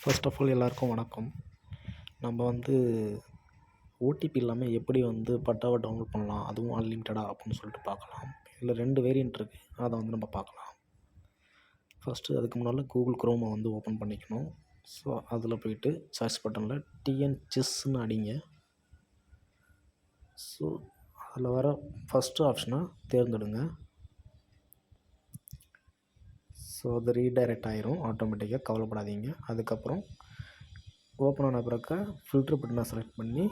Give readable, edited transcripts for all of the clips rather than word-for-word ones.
First of all எல்லாருக்கும் வணக்கம். நம்ம வந்து ஓடிபி இல்லாமல் எப்படி வந்து பட்டாவை டவுன்லோட் பண்ணலாம், அதுவும் அன்லிமிட்டடாக அப்படின்னு சொல்லிட்டு பார்க்கலாம். இதில் 2 வேரியன்ட் இருக்குது, அதை வந்து நம்ம பார்க்கலாம். ஃபஸ்ட்டு அதுக்கு முன்னால் கூகுள் குரோமை வந்து ஓப்பன் பண்ணிக்கணும். ஸோ அதில் போய்ட்டு சர்ச் பட்டனில் டிஎன்சிஸ்ன்னு அடிங்க. ஸோ அதில் வர ஃபஸ்ட்டு ஆப்ஷனை தேர்ந்தெடுங்க. ஸோ அது ரீடைரக்ட் ஆயிரும் ஆட்டோமேட்டிக்காக, கவலைப்படாதீங்க. அதுக்கப்புறம் ஓப்பன் ஆன பிறகு ஃபில்ட்ரு பட்டனை செலக்ட் பண்ணி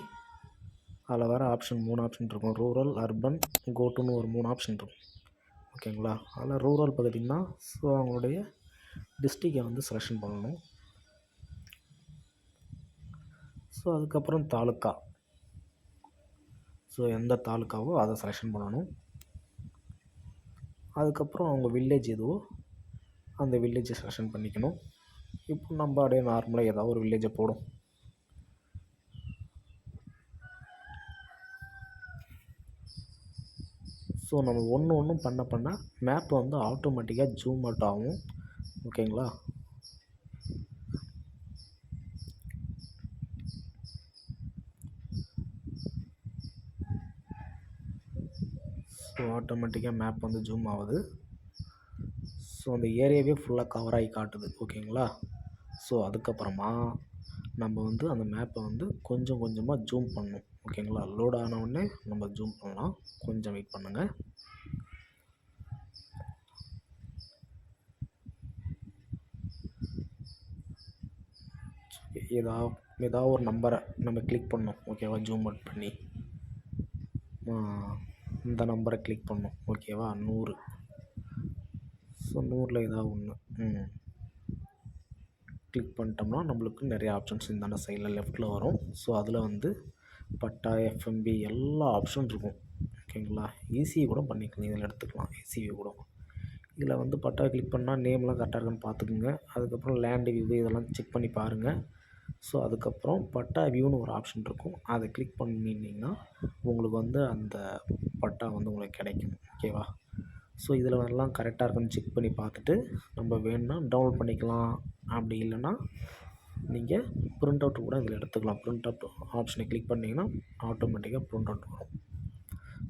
அதில் வர ஆப்ஷன் 3 ஆப்ஷன் இருக்கும். ரூரல், அர்பன், கோட்டுன்னு ஒரு 3 ஆப்ஷன் இருக்கும். ஓகேங்களா? அதில் ரூரல் பகுதின்னா ஸோ அவங்களுடைய டிஸ்ட்ரிக்டை வந்து செலெக்ஷன் பண்ணணும். ஸோ அதுக்கப்புறம் தாலுக்கா, ஸோ எந்த தாலுக்காவோ அதை செலெக்ஷன் பண்ணணும். அதுக்கப்புறம் அவங்க வில்லேஜ் எதுவோ அந்த வில்லேஜை செலெக்ஷன் பண்ணிக்கணும். இப்போ நம்ம அப்படியே நார்மலாக ஏதாவது ஒரு வில்லேஜை போடும். ஸோ நம்ம ஒன்றும் பண்ண மேப் வந்து ஆட்டோமேட்டிக்காக ஜூம் அவுட் ஆகும். ஓகேங்களா? ஸோ ஆட்டோமேட்டிக்காக மேப் வந்து ஜூம் ஆகுது. ஸோ அந்த ஏரியாவே ஃபுல்லாக கவர் ஆகி காட்டுது. ஓகேங்களா? ஸோ அதுக்கப்புறமா நம்ம வந்து அந்த மேப்பை வந்து கொஞ்சம் கொஞ்சமாக ஜூம் பண்ணணும். ஓகேங்களா? லோட் ஆனவுடனே நம்ம ஜூம் பண்ணலாம். கொஞ்சம் வெயிட் பண்ணுங்கள். ஏதாவது ஒரு நம்பரை நம்ம கிளிக் பண்ணோம். ஓகேவா? ஜூம் அவுட் பண்ணி இந்த நம்பரை கிளிக் பண்ணோம். ஓகேவா? 100. ஸோ 100ல் ஏதாவது ஒன்று கிளிக் பண்ணிட்டோம்னா நம்மளுக்கு நிறைய ஆப்ஷன்ஸ் இந்தாண்ட சைடில் லெஃப்ட்டில் வரும். ஸோ அதில் வந்து பட்டா, எஃப்எம்பி எல்லா ஆப்ஷன் இருக்கும். ஓகேங்களா? ஈஸியை கூட பண்ணிக்கலாம், இதில் எடுத்துக்கலாம். ஈஸியை கூட இதில் வந்து பட்டா கிளிக் பண்ணால் நேம்லாம் கரெக்டாக இருக்குன்னு பார்த்துக்குங்க. அதுக்கப்புறம் லேண்டு வியூ இதெல்லாம் செக் பண்ணி பாருங்கள். ஸோ அதுக்கப்புறம் பட்டா வியூன்னு ஒரு ஆப்ஷன் இருக்கும், அதை கிளிக் பண்ணிங்கன்னா உங்களுக்கு வந்து அந்த பட்டா வந்து உங்களுக்கு கிடைக்கும். ஓகேவா? ஸோ இதில் எல்லாம் கரெக்டாக இருக்குன்னு செக் பண்ணி பார்த்துட்டு நம்ம வேணும்னா டவுன்லோட் பண்ணிக்கலாம். அப்படி இல்லைன்னா நீங்கள் ப்ரிண்ட் அவுட் கூட இதில் எடுத்துக்கலாம். ப்ரிண்ட் அவுட் ஆப்ஷனை கிளிக் பண்ணிங்கன்னா ஆட்டோமேட்டிக்காக ப்ரிண்ட் அவுட் வரும்.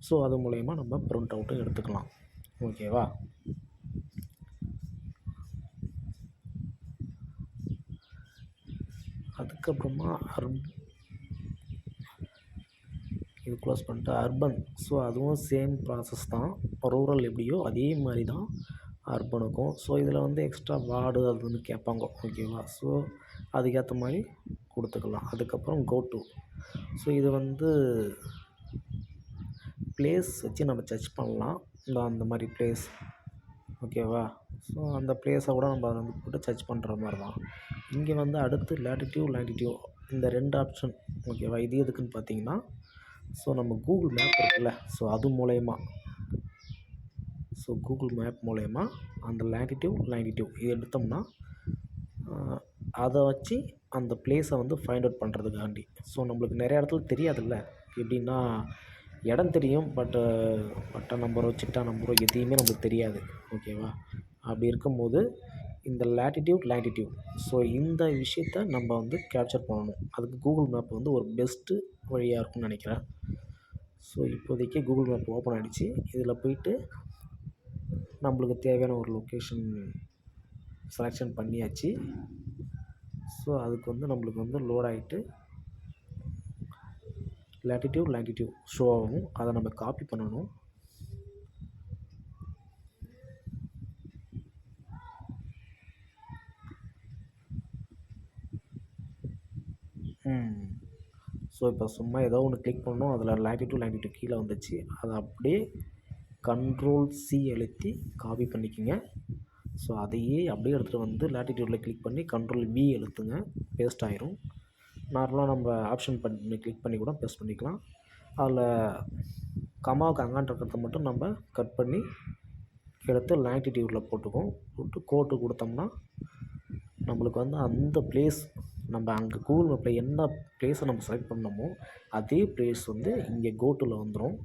ஸோ அது மூலயமா நம்ம ப்ரிண்ட் அவுட்டும் எடுத்துக்கலாம். ஓகேவா? அதுக்கப்புறமா இது க்ளோஸ் பண்ணிட்டு அர்பன். ஸோ அதுவும் சேம் ப்ராசஸ் தான். ரூரல் எப்படியோ அதே மாதிரி தான் அர்பனுக்கும். ஸோ இதில் வந்து எக்ஸ்ட்ரா வார்டு அது வந்து கேட்பாங்க. ஓகேவா? ஸோ அதுக்கேற்ற மாதிரி கொடுத்துக்கலாம். அதுக்கப்புறம் கோட்டு. ஸோ இது வந்து ப்ளேஸ் வச்சு நம்ம சர்ச் பண்ணலாம். அந்த மாதிரி ப்ளேஸ். ஓகேவா? ஸோ அந்த ப்ளேஸை கூட நம்ம வந்து போட்டு சர்ச் பண்ணுற மாதிரி தான். இங்கே வந்து அடுத்து லேட்டிடியூட் இந்த 2 ஆப்ஷன். ஓகேவா? இது எதுக்குன்னு பார்த்தீங்கன்னா, ஸோ நம்ம கூகுள் மேப் இருக்குல்ல, ஸோ அது மூலயமா கூகுள் மேப் மூலயமா அந்த லேட்டிடியூட் இது எடுத்தோம்னா அதை வச்சு அந்த ப்ளேஸை வந்து ஃபைண்ட் அவுட் பண்ணுறதுக்காண்டி. ஸோ நம்மளுக்கு நிறைய இடத்துல தெரியாதுல்ல. எப்படின்னா இடம் தெரியும், பட்டா நம்பரோ சிட்டா நம்பரோ எதையுமே நம்மளுக்கு தெரியாது. ஓகேவா? அப்படி இருக்கும்போது இந்த லேட்டிடியூட் ஸோ இந்த விஷயத்த நம்ம வந்து கேப்சர் பண்ணணும். அதுக்கு கூகுள் மேப் வந்து ஒரு பெஸ்ட்டு வழியாக இருக்கும்னு நினைக்கிறேன். ஸோ இப்போதைக்கு கூகுள் மேப் ஓப்பன் ஆகிடுச்சு. இதில் போய்ட்டு நம்மளுக்கு தேவையான ஒரு லொக்கேஷன் செலெக்ஷன் பண்ணியாச்சு. ஸோ அதுக்கு வந்து நம்மளுக்கு வந்து லோட் ஆகிட்டு லேட்டிடியூட் ஷோ ஆகும். அதை நம்ம காப்பி பண்ணணும். ஸோ இப்போ சும்மா ஏதோ ஒன்று கிளிக் பண்ணோம், அதில் லேட்டிடியூட் கீழே வந்துச்சு. அதை அப்படியே Ctrl+C அழுத்தி காப்பி பண்ணிக்கோங்க. ஸோ அதையே அப்படியே எடுத்துகிட்டு வந்து லேட்டிடியூட்டில் கிளிக் பண்ணி Ctrl+V அழுத்துங்க, பேஸ்ட் ஆயிரும். நார்மலாக நம்ம ஆப்ஷன் பண்ணி கிளிக் பண்ணி கூட பேஸ்ட் பண்ணிக்கலாம். அதில் கமாவுக்கு அங்காண்ட இருக்கிறத மட்டும் நம்ம கட் பண்ணி எடுத்து லேட்டிடியூட்டில் போட்டு கோட்டு கொடுத்தோம்னா நம்மளுக்கு வந்து அந்த ப்ளேஸ் நம்ம அங்கே கூகுள் மேப்பில் என்ன ப்ளேஸை நம்ம செலக்ட் பண்ணோமோ அதே ப்ளேஸ் வந்து இங்கே கோட்டில் வந்துடும்.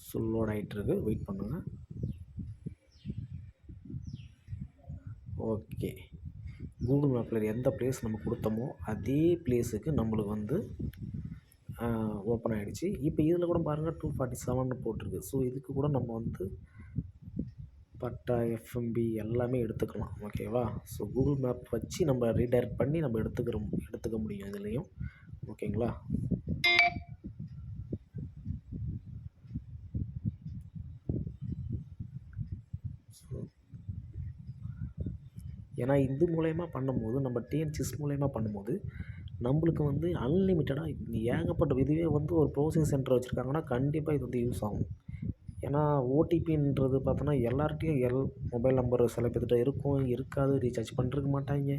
ஸோ லோட் ஆகிட்டுருக்கு, வெயிட் பண்ணுங்கள். ஓகே. கூகுள் மேப்பில் எந்த பிளேஸ் நம்ம கொடுத்தோமோ அதே பிளேஸுக்கு நம்மளுக்கு வந்து ஓப்பன் ஆகிடுச்சு. இப்போ இதில் கூட பாருங்கள் 247 போட்டிருக்கு. ஸோ இதுக்கு கூட நம்ம வந்து பட்டா, எஃப்எம்பி எல்லாமே எடுத்துக்கலாம். ஓகேவா? ஸோ கூகுள் மேப் வச்சு நம்ம ரீடைரக்ட் பண்ணி நம்ம எடுத்துக்க முடியும் இதுலேயும். ஓகேங்களா? ஸோ ஏன்னா இது மூலயமா பண்ணும்போது, நம்ம டிஎன்சிஎஸ் மூலயமா பண்ணும்போது நம்மளுக்கு வந்து அன்லிமிட்டடாக ஏகப்பட்ட இதுவே வந்து ஒரு ப்ரௌசிங் சென்டர் வச்சுருக்காங்கன்னா கண்டிப்பாக இது வந்து யூஸ் ஆகும். ஏன்னா ஓடிபின்றது பார்த்தோன்னா எல்லார்கிட்டையும் மொபைல் நம்பர் சில பேர்கிட்ட இருக்கும், இருக்காது, ரீசார்ஜ் பண்ணிருக்க மாட்டாங்க.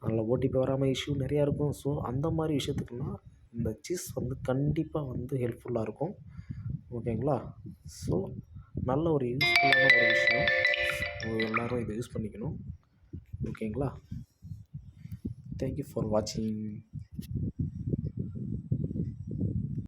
அதில் ஓடிபி வராமல் இஷ்யூ நிறையா இருக்கும். ஸோ அந்த மாதிரி விஷயத்துக்குலாம் இந்த சிஸ் வந்து கண்டிப்பாக வந்து ஹெல்ப்ஃபுல்லாக இருக்கும். ஓகேங்களா? ஸோ நல்ல ஒரு யூஸ்ஃபுல்லான ஒரு விஷயம். எல்லோரும் இதை யூஸ் பண்ணிக்கணும். ஓகேங்களா? தேங்க்யூ ஃபார் வாட்சிங்.